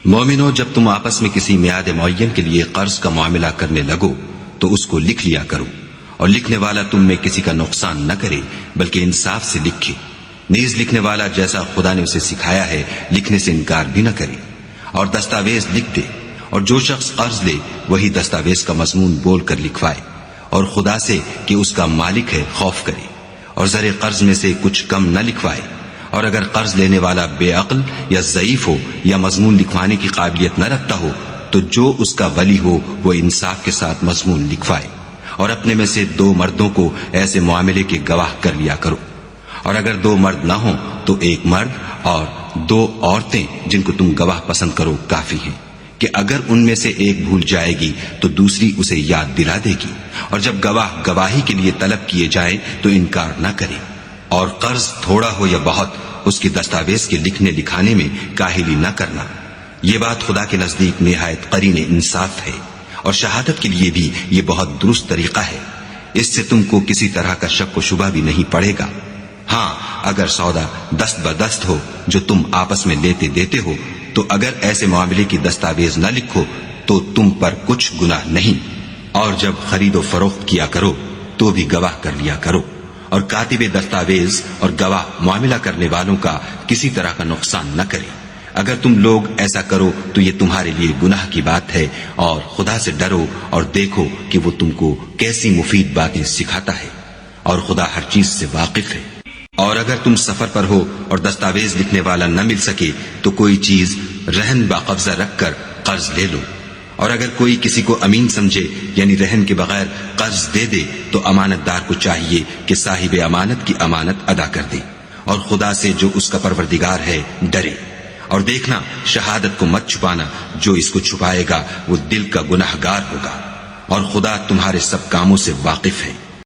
مومنو، جب تم آپس میں کسی میعاد معین کے لیے قرض کا معاملہ کرنے لگو تو اس کو لکھ لیا کرو، اور لکھنے والا تم میں کسی کا نقصان نہ کرے بلکہ انصاف سے لکھے۔ نیز لکھنے والا جیسا خدا نے اسے سکھایا ہے لکھنے سے انکار بھی نہ کرے، اور دستاویز لکھ دے، اور جو شخص قرض لے وہی دستاویز کا مضمون بول کر لکھوائے، اور خدا سے کہ اس کا مالک ہے خوف کرے، اور زر قرض میں سے کچھ کم نہ لکھوائے۔ اور اگر قرض لینے والا بے عقل یا ضعیف ہو یا مضمون لکھوانے کی قابلیت نہ رکھتا ہو تو جو اس کا ولی ہو وہ انصاف کے ساتھ مضمون لکھوائے، اور اپنے میں سے 2 مردوں کو ایسے معاملے کے گواہ کر لیا کرو، اور اگر 2 مرد نہ ہوں تو 1 مرد اور 2 عورتیں جن کو تم گواہ پسند کرو کافی ہیں، کہ اگر ان میں سے ایک بھول جائے گی تو دوسری اسے یاد دلا دے گی، اور جب گواہ گواہی کے لیے طلب کیے جائیں تو انکار نہ کرے۔ اور قرض تھوڑا ہو یا بہت اس کی دستاویز کے لکھنے لکھانے میں کاہلی نہ کرنا، یہ بات خدا کے نزدیک نہایت قرین انصاف ہے، اور شہادت کے لیے بھی یہ بہت درست طریقہ ہے، اس سے تم کو کسی طرح کا شک و شبہ بھی نہیں پڑے گا۔ ہاں، اگر سودا دست بدست ہو جو تم آپس میں لیتے دیتے ہو تو اگر ایسے معاملے کی دستاویز نہ لکھو تو تم پر کچھ گناہ نہیں، اور جب خرید و فروخت کیا کرو تو بھی گواہ کر لیا کرو، اور کاتب دستاویز اور گواہ معاملہ کرنے والوں کا کسی طرح کا نقصان نہ کرے۔ اگر تم لوگ ایسا کرو تو یہ تمہارے لیے گناہ کی بات ہے، اور خدا سے ڈرو اور دیکھو کہ وہ تم کو کیسی مفید باتیں سکھاتا ہے، اور خدا ہر چیز سے واقف ہے۔ اور اگر تم سفر پر ہو اور دستاویز لکھنے والا نہ مل سکے تو کوئی چیز رہن باقبضہ رکھ کر قرض لے لو، اور اگر کوئی کسی کو امین سمجھے یعنی رہن کے بغیر قرض دے دے تو امانت دار کو چاہیے کہ صاحب امانت کی امانت ادا کر دے، اور خدا سے جو اس کا پروردگار ہے ڈرے۔ اور دیکھنا، شہادت کو مت چھپانا، جو اس کو چھپائے گا وہ دل کا گناہگار ہوگا، اور خدا تمہارے سب کاموں سے واقف ہے۔